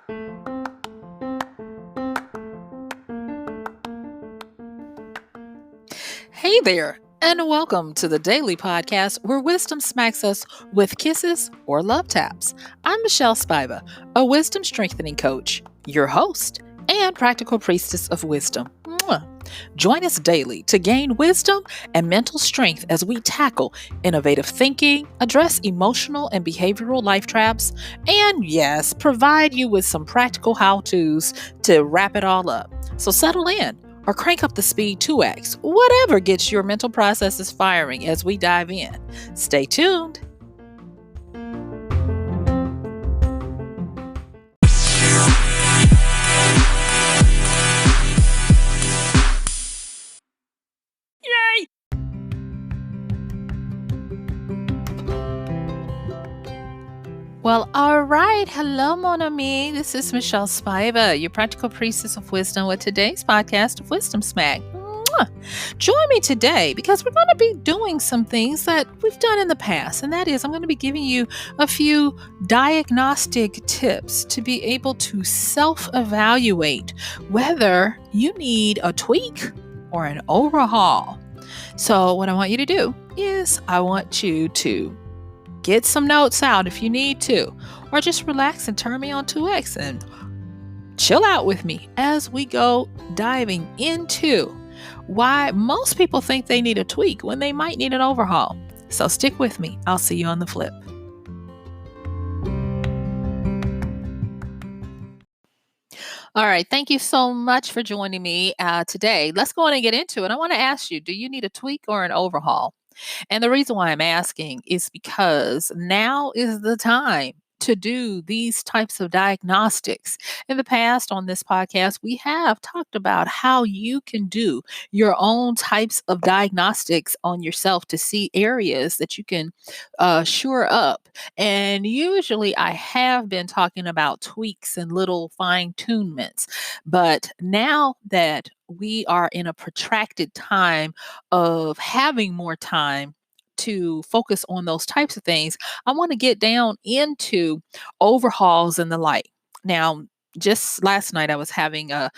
Hey there, and welcome to the daily podcast where wisdom smacks us with kisses or love taps. I'm MichelleSpiva, a wisdom strengthening coach, your host, and practical priestess of wisdom. Mwah. Join us daily to gain wisdom and mental strength as we tackle innovative thinking, address emotional and behavioral life traps, and yes, provide you with some practical how to's to wrap it all up. So settle in or crank up the speed 2x, whatever gets your mental processes firing as we dive in. Stay tuned. Yay! Well, all right. Hello, mon ami. This is MichelleSpiva, your practical priestess of wisdom, with today's podcast of Wisdom Smack. Mwah. Join me today because we're going to be doing some things that we've done in the past, and that is I'm going to be giving you a few diagnostic tips to be able to self-evaluate whether you need a tweak or an overhaul. So what I want you to do is I want you to get some notes out if you need to, or just relax and turn me on 2x and chill out with me as we go diving into why most people think they need a tweak when they might need an overhaul. So stick with me. I'll see you on the flip. All right. Thank you so much for joining me today. Let's go on and get into it. I want to ask you, do you need a tweak or an overhaul? And the reason why I'm asking is because now is the time to do these types of diagnostics. In the past on this podcast, we have talked about how you can do your own types of diagnostics on yourself to see areas that you can shore up. And usually I have been talking about tweaks and little fine tunements. But now that we are in a protracted time of having more time to focus on those types of things, I want to get down into overhauls and the like. Now, just last night, I was having a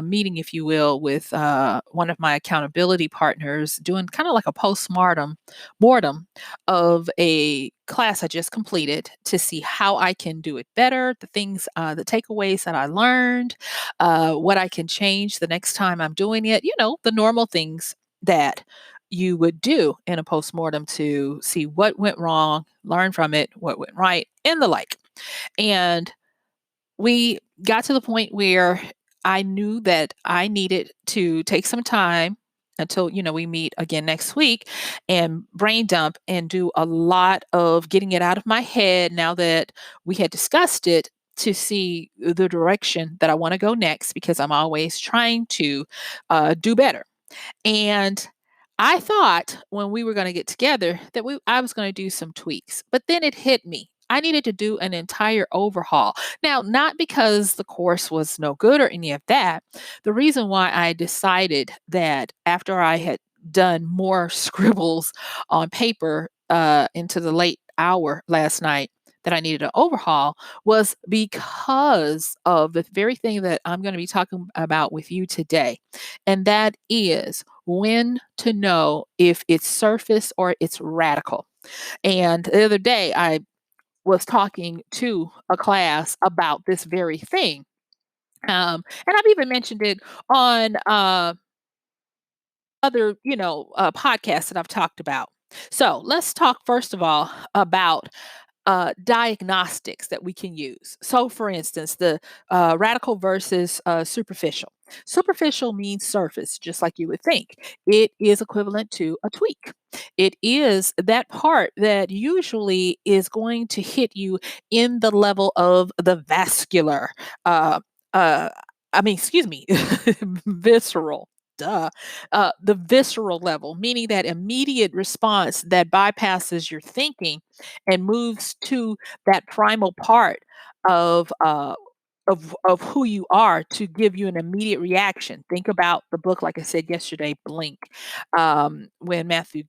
meeting, if you will, with one of my accountability partners, doing kind of like a mortem of a class I just completed to see how I can do it better, the things, the takeaways that I learned, what I can change the next time I'm doing it. You know, the normal things that you would do in a postmortem to see what went wrong, learn from it, what went right, and the like. And we got to the point where I knew that I needed to take some time until we meet again next week and brain dump and do a lot of getting it out of my head now that we had discussed it, to see the direction that I want to go next, because I'm always trying to do better. And I thought when we were going to get together that I was going to do some tweaks, but then it hit me. I needed to do an entire overhaul. Now, not because the course was no good or any of that. The reason why I decided that after I had done more scribbles on paper into the late hour last night, that I needed an overhaul was because of the very thing that I'm going to be talking about with you today. And that is when to know if it's surface or it's radical. And the other day, I was talking to a class about this very thing. And I've even mentioned it on other, podcasts that I've talked about. So let's talk first of all about diagnostics that we can use. So, for instance, the radical versus superficial. Superficial means surface, just like you would think. It is equivalent to a tweak. It is that part that usually is going to hit you in the level of the vascular. Uh, uh, excuse me, visceral. Duh. The visceral level, meaning that immediate response that bypasses your thinking and moves to that primal part of who you are to give you an immediate reaction. Think about the book, like I said yesterday, Blink, when Matthew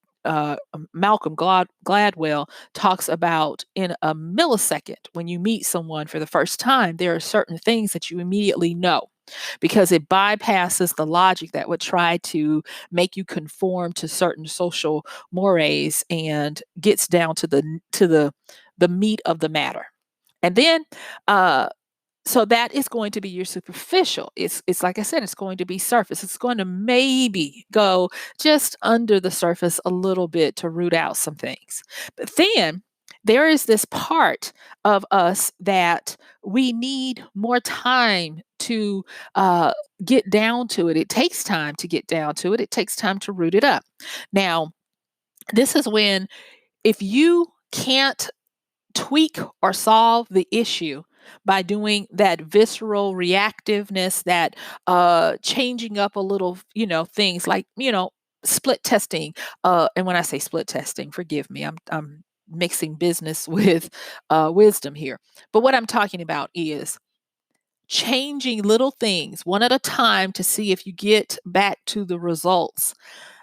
Malcolm Gladwell talks about in a millisecond when you meet someone for the first time, there are certain things that you immediately know because it bypasses the logic that would try to make you conform to certain social mores and gets down to the meat of the matter. And then uh, so that is going to be your superficial. It's like I said, it's going to be surface. It's going to maybe go just under the surface a little bit to root out some things. But then there is this part of us that we need more time to get down to it. It takes time to get down to it. It takes time to root it up. Now, this is when if you can't tweak or solve the issue by doing that visceral reactiveness, that changing up a little, things like, split testing. And when I say split testing, forgive me, I'm mixing business with wisdom here. But what I'm talking about is changing little things one at a time to see if you get back to the results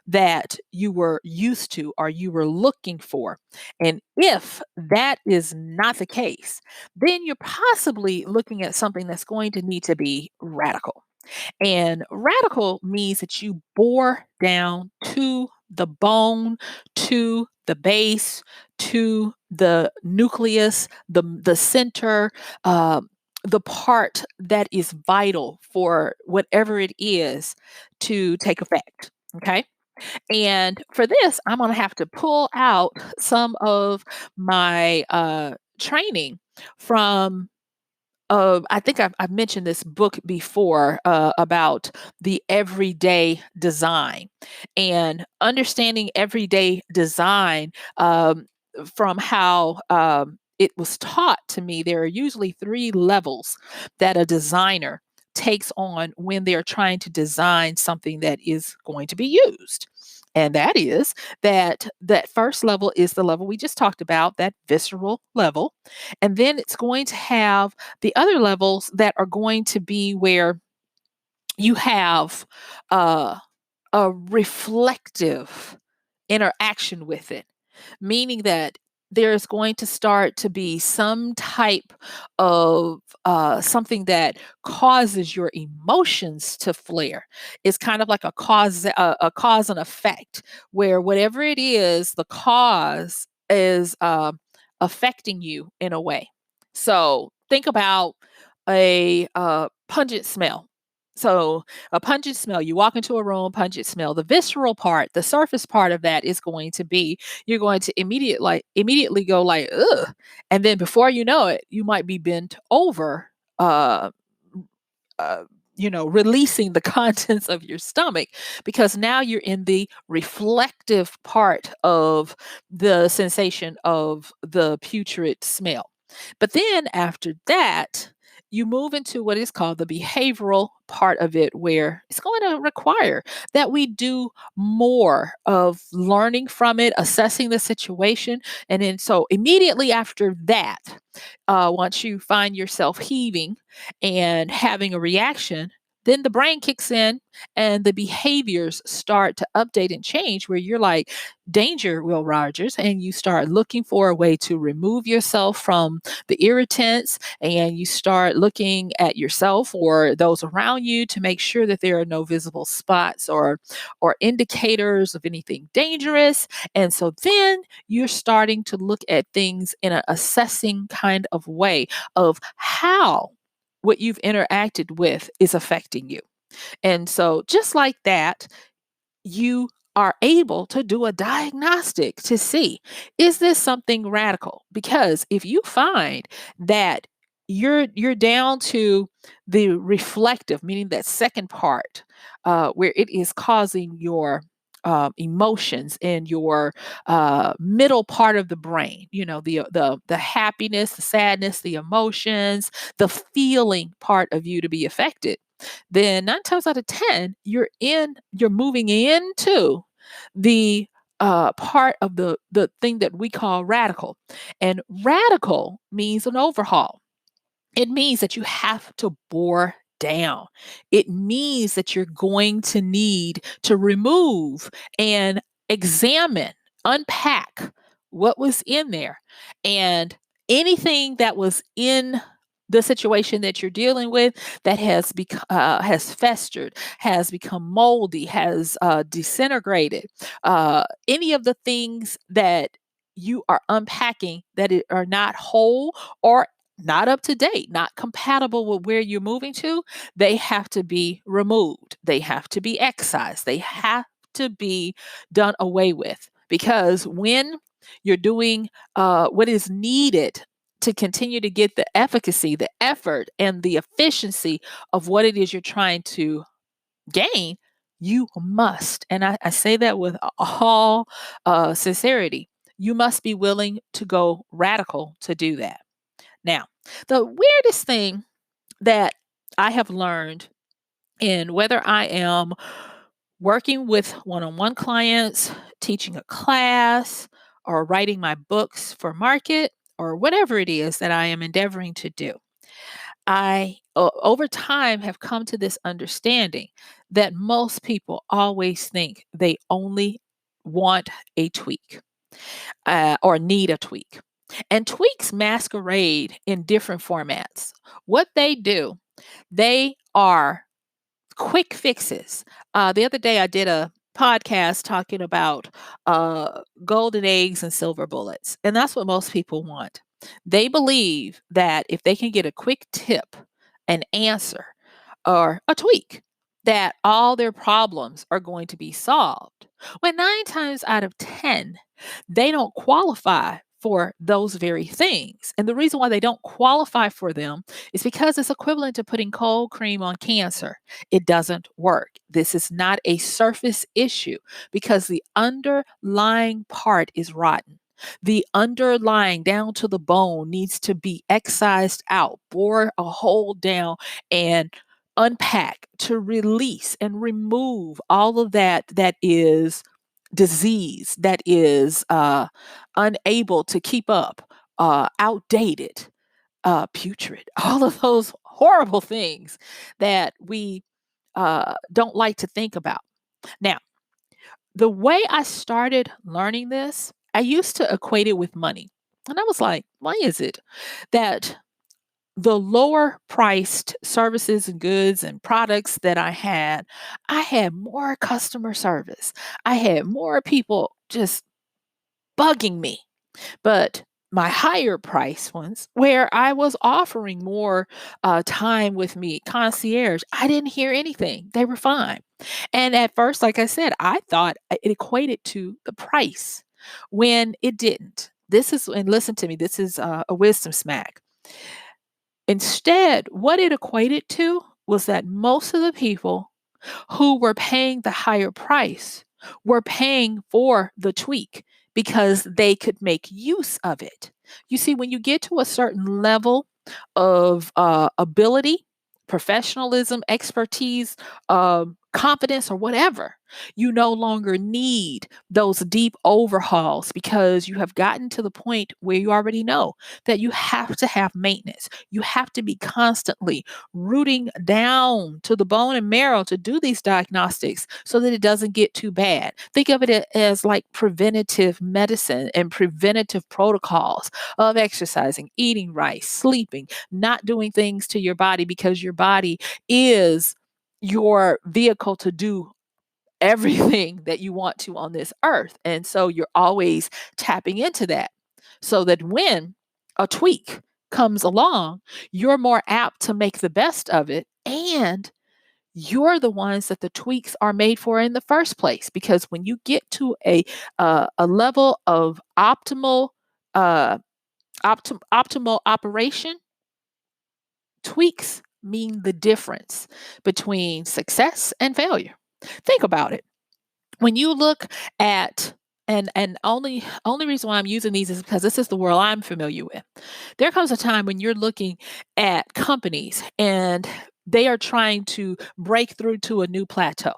that you were used to or you were looking for. And if that is not the case, then you're possibly looking at something that's going to need to be radical. And radical means that you bore down to the bone, to the base, to the nucleus, the center, the part that is vital for whatever it is to take effect. Okay. And for this, I'm going to have to pull out some of my training from. I think I've mentioned this book before about the everyday design and understanding everyday design from how it was taught to me. There are usually three levels that a designer takes on when they're trying to design something that is going to be used. And that is that first level is the level we just talked about, that visceral level. And then it's going to have the other levels that are going to be where you have uh, a reflective interaction with it, meaning that there's going to start to be some type of something that causes your emotions to flare. It's kind of like a cause and effect, where whatever it is, the cause is affecting you in a way. So think about a pungent smell. So a pungent smell, you walk into a room, pungent smell. The visceral part, the surface part of that is going to be you're going to immediately go like, ugh. And then before you know it, you might be bent over, uh, uh, releasing the contents of your stomach because now you're in the reflective part of the sensation of the putrid smell. But then after that, you move into what is called the behavioral part of it, where it's going to require that we do more of learning from it, assessing the situation. And then, so immediately after that, once you find yourself heaving and having a reaction, then the brain kicks in and the behaviors start to update and change where you're like, danger, Will Rogers, and you start looking for a way to remove yourself from the irritants and you start looking at yourself or those around you to make sure that there are no visible spots or indicators of anything dangerous. And so then you're starting to look at things in an assessing kind of way of how what you've interacted with is affecting you. And so, just like that, you are able to do a diagnostic to see, is this something radical? Because if you find that you're down to the reflective, meaning that second part, where it is causing your emotions and your middle part of the brain, the happiness, the sadness, the emotions, the feeling part of you to be affected, then 9 times out of 10, you're moving into the part of the thing that we call radical. And radical means an overhaul. It means that you have to bore down. It means that you're going to need to remove and examine unpack what was in there, and anything that was in the situation that you're dealing with that has festered, has become moldy, has disintegrated, any of the things that you are unpacking that are not whole or not up to date, not compatible with where you're moving to, they have to be removed. They have to be excised. They have to be done away with. Because when you're doing what is needed to continue to get the efficacy, the effort, and the efficiency of what it is you're trying to gain, you must, and I say that with all sincerity, you must be willing to go radical to do that. Now, the weirdest thing that I have learned in whether I am working with one on one clients, teaching a class, or writing my books for market, or whatever it is that I am endeavoring to do, over time, have come to this understanding that most people always think they only want a tweak or need a tweak. And tweaks masquerade in different formats. What they do, they are quick fixes. The other day, I did a podcast talking about golden eggs and silver bullets, and that's what most people want. They believe that if they can get a quick tip, an answer, or a tweak, that all their problems are going to be solved. When 9 times out of 10, they don't qualify for those very things. And the reason why they don't qualify for them is because it's equivalent to putting cold cream on cancer. It doesn't work. This is not a surface issue because the underlying part is rotten. The underlying down to the bone needs to be excised out, bore a hole down, and unpack to release and remove all of that is disease, that is unable to keep up, outdated, putrid, all of those horrible things that we don't like to think about. Now, the way I started learning this, I used to equate it with money. And I was like, why is it that the lower priced services and goods and products that I had more customer service. I had more people just bugging me. But my higher price ones, where I was offering more time with me, concierge, I didn't hear anything. They were fine. And at first, like I said, I thought it equated to the price when it didn't. This is, and listen to me, this is a wisdom smack. Instead, what it equated to was that most of the people who were paying the higher price were paying for the tweak because they could make use of it. You see, when you get to a certain level of ability, professionalism, expertise, confidence, or whatever, you no longer need those deep overhauls because you have gotten to the point where you already know that you have to have maintenance. You have to be constantly rooting down to the bone and marrow to do these diagnostics so that it doesn't get too bad. Think of it as like preventative medicine and preventative protocols of exercising, eating right, sleeping, not doing things to your body because your body is your vehicle to do everything that you want to on this earth. And so you're always tapping into that so that when a tweak comes along, you're more apt to make the best of it. And you're the ones that the tweaks are made for in the first place. Because when you get to a level of uh, optimal operation, tweaks mean the difference between success and failure. Think about it. When you look at and only reason why I'm using these is because this is the world I'm familiar with. There comes a time when you're looking at companies and they are trying to break through to a new plateau,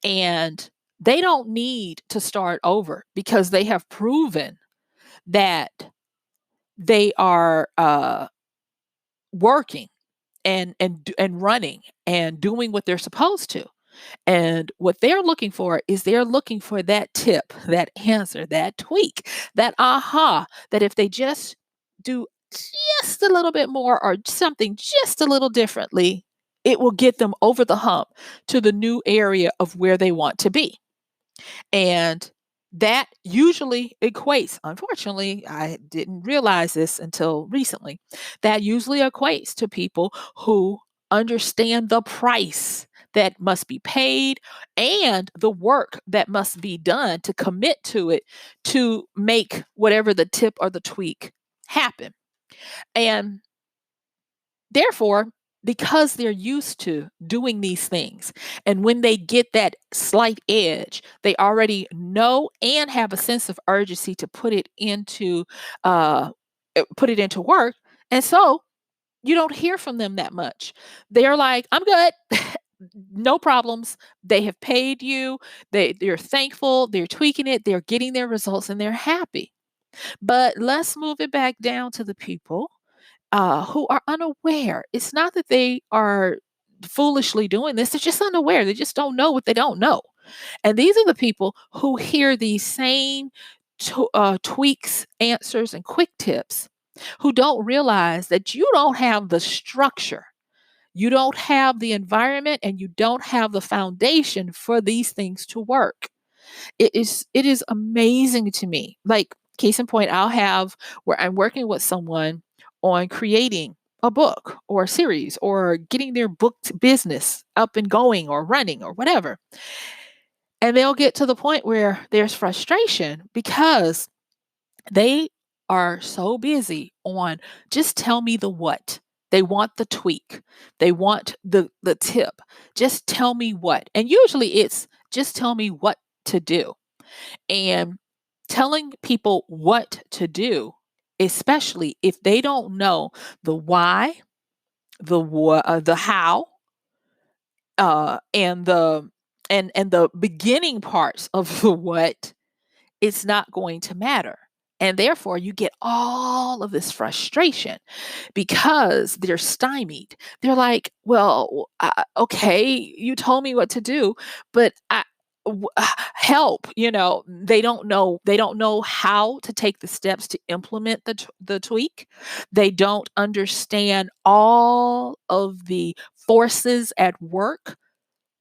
and they don't need to start over because they have proven that they are working and running and doing what they're supposed to. And what they're looking for is they're looking for that tip, that answer, that tweak, that aha, that if they just do just a little bit more or something just a little differently, it will get them over the hump to the new area of where they want to be. And that usually equates, unfortunately, I didn't realize this until recently, that usually equates to people who understand the price that must be paid and the work that must be done to commit to it to make whatever the tip or the tweak happen. And therefore, because they're used to doing these things, and when they get that slight edge, they already know and have a sense of urgency to uh, put it into work. And so you don't hear from them that much. They're like, "I'm good." No problems. They have paid you. They're thankful. They're tweaking it. They're getting their results, and they're happy. But let's move it back down to the people who are unaware. It's not that they are foolishly doing this, they're just unaware. They just don't know what they don't know. And these are the people who hear these same tweaks, answers, and quick tips, who don't realize that you don't have the structure. You don't have the environment and you don't have the foundation for these things to work. It is amazing to me. Like, case in point, I'll have where I'm working with someone on creating a book or a series or getting their book business up and going or running or whatever. And they'll get to the point where there's frustration because they are so busy on just tell me the what. They want the tweak. They want the tip. Just tell me what. And usually it's just tell me what to do. And telling people what to do, especially if they don't know the why, the how, and the beginning parts of the what, it's not going to matter. And therefore, you get all of this frustration because they're stymied. They're like, "Well, okay, you told me what to do, but help." They don't know. They don't know how to take the steps to implement the tweak. They don't understand all of the forces at work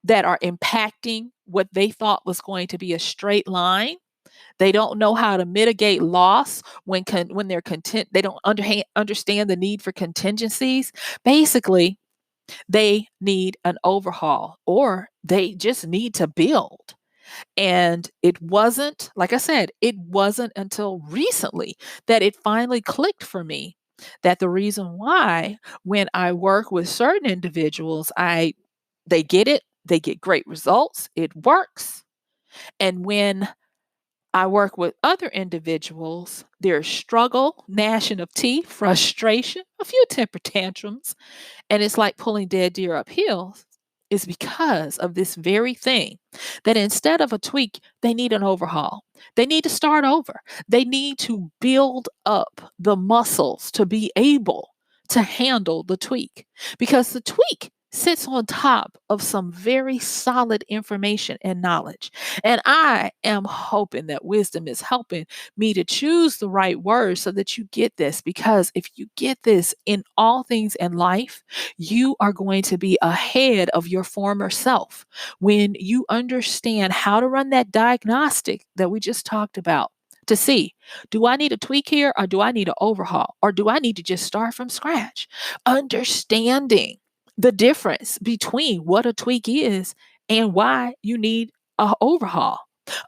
that are impacting what they thought was going to be a straight line. They don't know how to mitigate loss when they're content. They don't understand the need for contingencies. Basically, they need an overhaul or they just need to build. And it wasn't, like I said, it wasn't until recently that it finally clicked for me that the reason why when I work with certain individuals, they get it, they get great results, it works. And when I work with other individuals, there's struggle, gnashing of teeth, frustration, a few temper tantrums, and it's like pulling dead deer uphill, is because of this very thing, that instead of a tweak, they need an overhaul. They need to start over. They need to build up the muscles to be able to handle the tweak, because the tweak sits on top of some very solid information and knowledge. And I am hoping that wisdom is helping me to choose the right words so that you get this, because if you get this in all things in life, you are going to be ahead of your former self when you understand how to run that diagnostic that we just talked about to see, do I need a tweak here or do I need an overhaul or do I need to just start from scratch? Understanding the difference between what a tweak is and why you need an overhaul.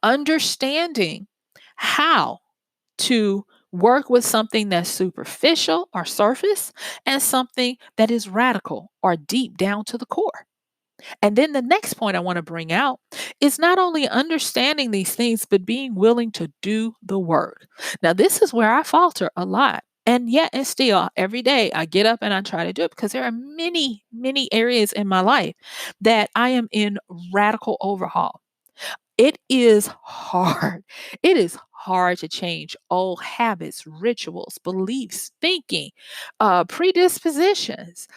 Understanding how to work with something that's superficial or surface and something that is radical or deep down to the core. And then the next point I want to bring out is not only understanding these things, but being willing to do the work. Now, this is where I falter a lot. And yet, and still, every day I get up and I try to do it because there are many, many areas in my life that I am in radical overhaul. It is hard. It is hard to change old habits, rituals, beliefs, thinking, predispositions,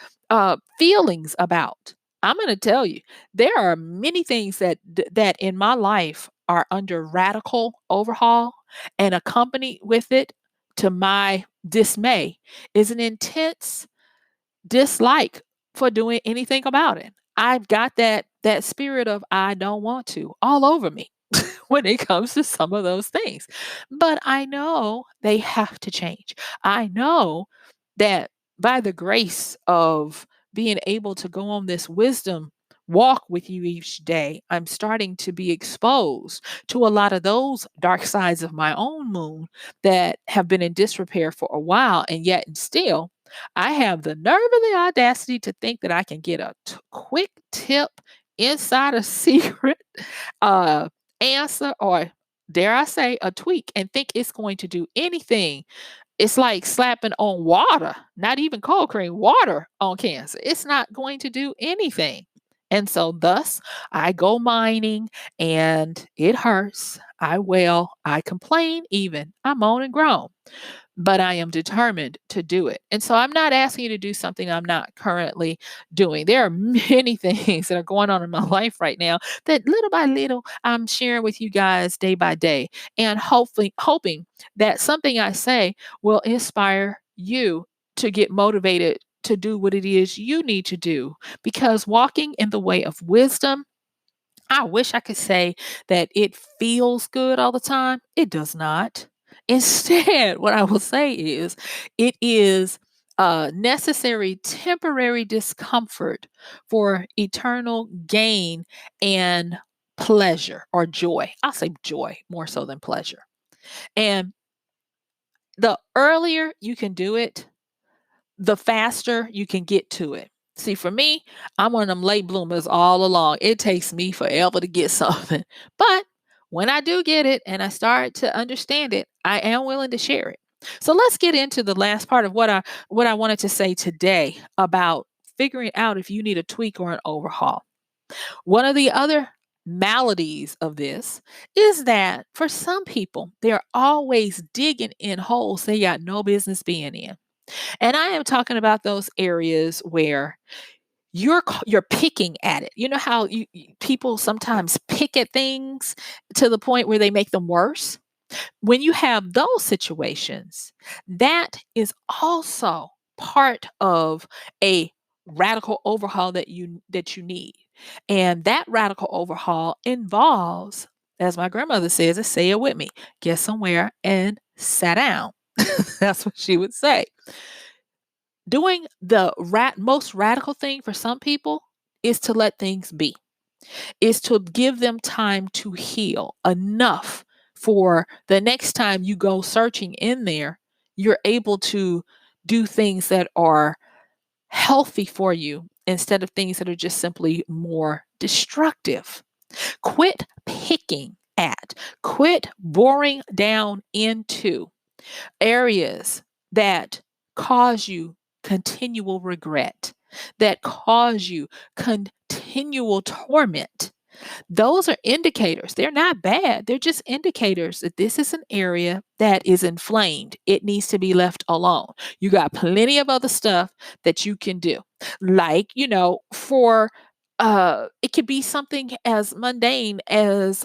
feelings about. I'm going to tell you, there are many things that in my life are under radical overhaul, and accompanied with it, to my dismay, is an intense dislike for doing anything about it. I've got that spirit of I don't want to all over me when it comes to some of those things. But I know they have to change. I know that by the grace of being able to go on this wisdom walk with you each day, I'm starting to be exposed to a lot of those dark sides of my own moon that have been in disrepair for a while. And yet, and still, I have the nerve and the audacity to think that I can get a quick tip, inside a secret uh, answer, or dare I say, a tweak, and think it's going to do anything. It's like slapping on water, not even cold cream, water on cancer. It's not going to do anything. And so, thus, I go mining and it hurts. I wail, I complain, even. I moan and groan, but I am determined to do it. And so I'm not asking you to do something I'm not currently doing. There are many things that are going on in my life right now that little by little I'm sharing with you guys day by day, and hopefully hoping that something I say will inspire you to get motivated to do what it is you need to do, because walking in the way of wisdom, I wish I could say that it feels good all the time. It does not. Instead, what I will say is it is necessary temporary discomfort for eternal gain and pleasure or joy. I'll say joy more so than pleasure. And the earlier you can do it, the faster you can get to it. See, for me, I'm one of them late bloomers all along. It takes me forever to get something. But when I do get it and I start to understand it, I am willing to share it. So let's get into the last part of what I wanted to say today about figuring out if you need a tweak or an overhaul. One of the other maladies of this is that for some people, they're always digging in holes they got no business being in. And I am talking about those areas where you're picking at it. You know how people sometimes pick at things to the point where they make them worse? When you have those situations, that is also part of a radical overhaul that you need. And that radical overhaul involves, as my grandmother says, say it with me, get somewhere and sit down. That's what she would say. Doing the most radical thing for some people is to let things be, is to give them time to heal enough for the next time you go searching in there, you're able to do things that are healthy for you instead of things that are just simply more destructive. Quit picking at, quit boring down into areas that cause you continual regret, that cause you continual torment. Those are indicators. They're not bad. They're just indicators that this is an area that is inflamed. It needs to be left alone. You got plenty of other stuff that you can do. Like, for it could be something as mundane as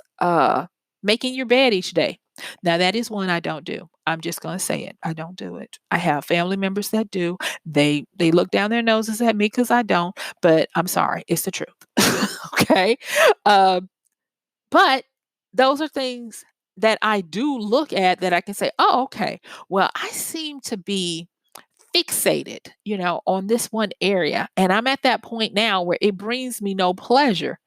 making your bed each day. Now that is one I don't do. I'm just going to say it. I don't do it. I have family members that do. They look down their noses at me because I don't, but I'm sorry. It's the truth. Okay. Um, but those are things that I do look at that I can say, oh, okay, well, I seem to be fixated, on this one area. And I'm at that point now where it brings me no pleasure.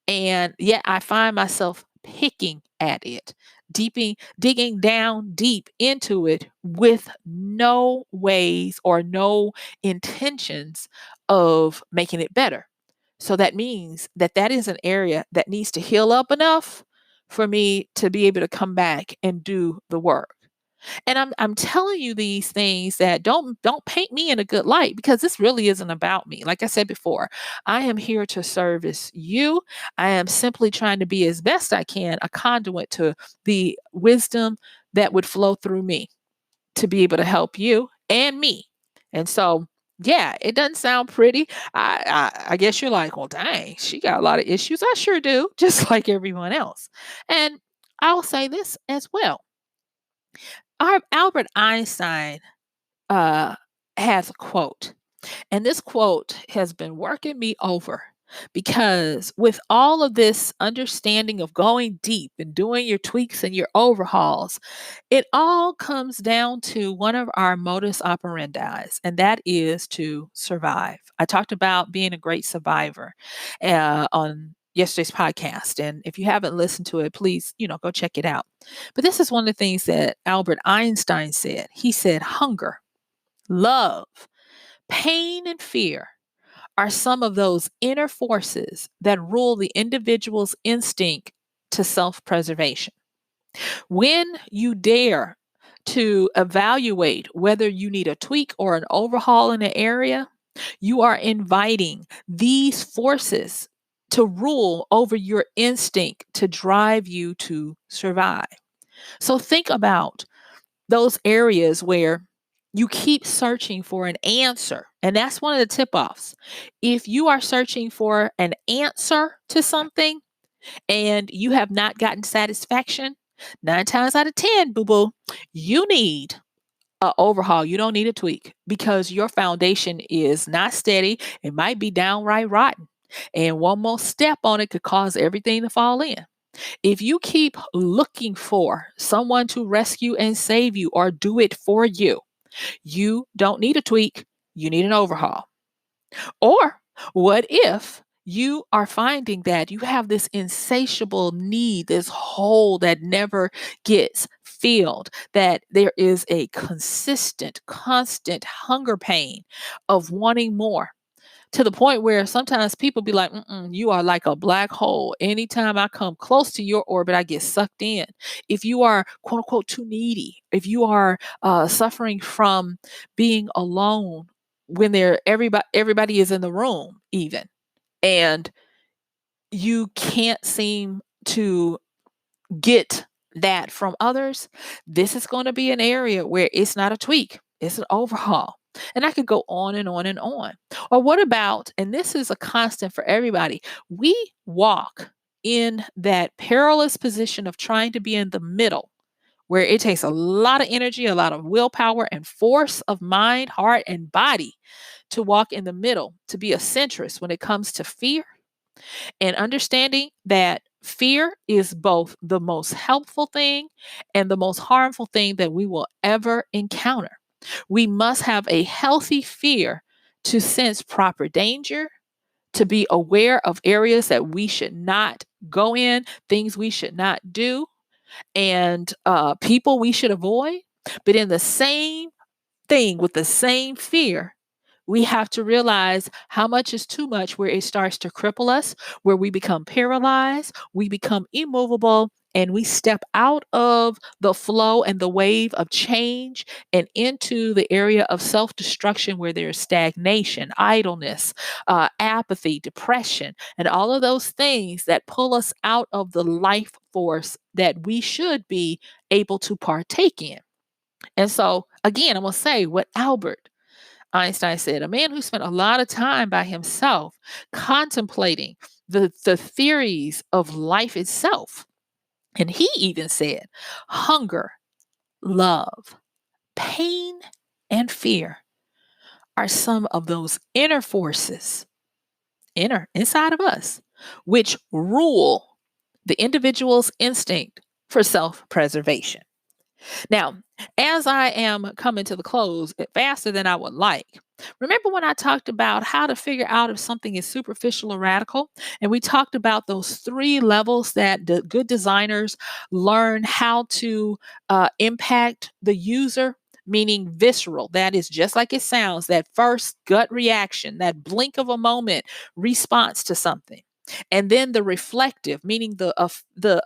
And yet I find myself picking at it, digging down deep into it with no ways or no intentions of making it better. So that means that is an area that needs to heal up enough for me to be able to come back and do the work. And I'm telling you these things that don't paint me in a good light, because this really isn't about me. Like I said before, I am here to service you. I am simply trying to be, as best I can, a conduit to the wisdom that would flow through me to be able to help you and me. And so Yeah, it doesn't sound pretty. I guess you're like, well, dang, she got a lot of issues. I sure do, just like everyone else. And I'll say this as well. Our Albert Einstein uh, has a quote. And this quote has been working me over because with all of this understanding of going deep and doing your tweaks and your overhauls, it all comes down to one of our modus operandi, and that is to survive. I talked about being a great survivor on yesterday's podcast. And if you haven't listened to it, please, go check it out. But this is one of the things that Albert Einstein said. He said, hunger, love, pain and fear are some of those inner forces that rule the individual's instinct to self preservation. When you dare to evaluate whether you need a tweak or an overhaul in an area, you are inviting these forces to rule over your instinct to drive you to survive. So think about those areas where you keep searching for an answer. And that's one of the tip offs. If you are searching for an answer to something and you have not gotten satisfaction, 9 times out of 10, boo boo, you need a overhaul. You don't need a tweak because your foundation is not steady. It might be downright rotten. And one more step on it could cause everything to fall in. If you keep looking for someone to rescue and save you or do it for you, you don't need a tweak, you need an overhaul. Or what if you are finding that you have this insatiable need, this hole that never gets filled, that there is a consistent, constant hunger pain of wanting more? To the point where sometimes people be like, mm-mm, you are like a black hole. Anytime I come close to your orbit, I get sucked in. If you are quote unquote too needy, if you are suffering from being alone when everybody is in the room, even, and you can't seem to get that from others, this is going to be an area where it's not a tweak, it's an overhaul. And I could go on and on and on. Or what about, and this is a constant for everybody, we walk in that perilous position of trying to be in the middle, where it takes a lot of energy, a lot of willpower, and force of mind, heart, and body to walk in the middle, to be a centrist when it comes to fear and understanding that fear is both the most helpful thing and the most harmful thing that we will ever encounter. We must have a healthy fear to sense proper danger, to be aware of areas that we should not go in, things we should not do, and people we should avoid. But in the same thing, with the same fear, we have to realize how much is too much, where it starts to cripple us, where we become paralyzed, we become immovable, and we step out of the flow and the wave of change and into the area of self destruction, where there's stagnation, idleness, apathy, depression, and all of those things that pull us out of the life force that we should be able to partake in. And so, again, I'm going to say what Albert Einstein said, a man who spent a lot of time by himself contemplating the theories of life itself. And he even said, hunger, love, pain, and fear are some of those inner forces, inside of us, which rule the individual's instinct for self preservation. Now, as I am coming to the close faster than I would like, remember when I talked about how to figure out if something is superficial or radical? And we talked about those 3 levels that the good designers learn how to impact the user, meaning visceral. That is just like it sounds, that first gut reaction, that blink of a moment response to something. And then the reflective, meaning the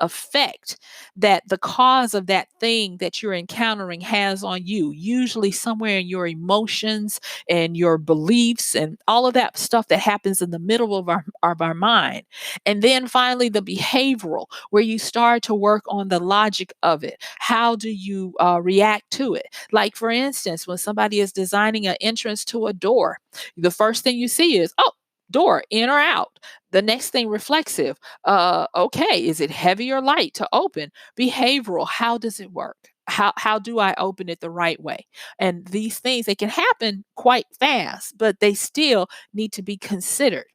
effect that the cause of that thing that you're encountering has on you, usually somewhere in your emotions and your beliefs and all of that stuff that happens in the middle of our mind. And then finally, the behavioral, where you start to work on the logic of it. How do you react to it? Like, for instance, when somebody is designing an entrance to a door, the first thing you see is, oh, door in or out. The next thing, reflexive. Okay, is it heavy or light to open? Behavioral, how does it work? How do I open it the right way? And these things, they can happen quite fast, but they still need to be considered.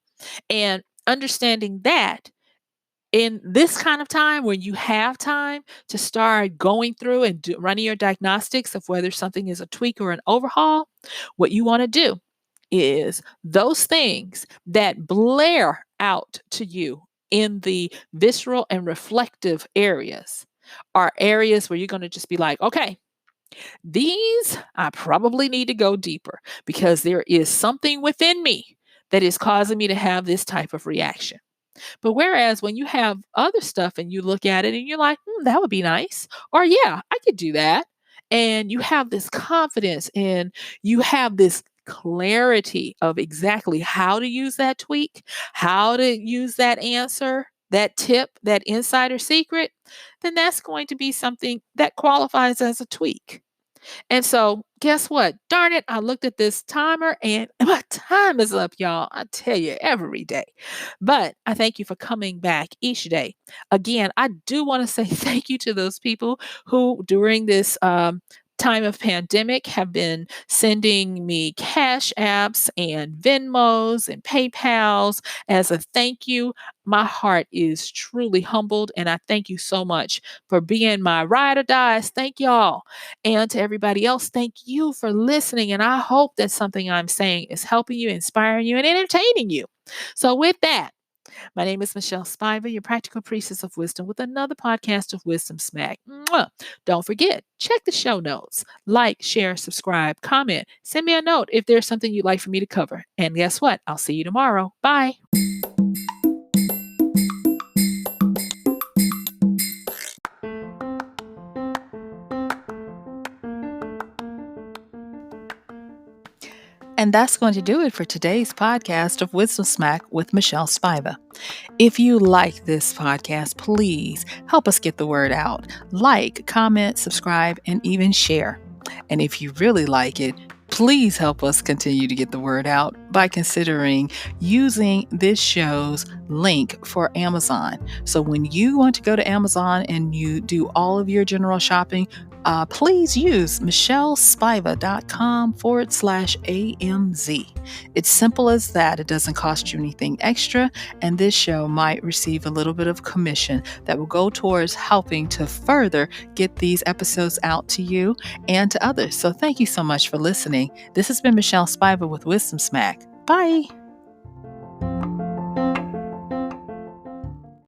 And understanding that in this kind of time, when you have time to start going through and running your diagnostics of whether something is a tweak or an overhaul, what you want to do is those things that blare out to you in the visceral and reflective areas are areas where you're going to just be like, okay, these I probably need to go deeper because there is something within me that is causing me to have this type of reaction. But whereas when you have other stuff and you look at it and you're like, that would be nice. Or, yeah, I could do that. And you have this confidence and you have this clarity of exactly how to use that tweak, how to use that answer, that tip, that insider secret, then that's going to be something that qualifies as a tweak. And so, guess what? Darn it, I looked at this timer and my time is up, y'all. I tell you, every day. But I thank you for coming back each day. Again, I do want to say thank you to those people who, during this time of pandemic, have been sending me cash apps and Venmos and PayPals as a thank you. My heart is truly humbled, and I thank you so much for being my ride or dies. Thank y'all. And to everybody else, thank you for listening. And I hope that something I'm saying is helping you, inspiring you, and entertaining you. So, with that, my name is MichelleSpiva, your practical priestess of wisdom, with another podcast of Wisdom Smack. Mwah. Don't forget, check the show notes. Like, share, subscribe, comment. Send me a note if there's something you'd like for me to cover. And guess what? I'll see you tomorrow. Bye. And that's going to do it for today's podcast of Wisdom Smack with MichelleSpiva. If you like this podcast, please help us get the word out. Like, comment, subscribe, and even share. And if you really like it, please help us continue to get the word out by considering using this show's link for Amazon. So when you want to go to Amazon and you do all of your general shopping, please use MichelleSpiva.com/AMZ. It's simple as that. It doesn't cost you anything extra, and this show might receive a little bit of commission that will go towards helping to further get these episodes out to you and to others. So thank you so much for listening. This has been MichelleSpiva with Wisdom Smack. Bye.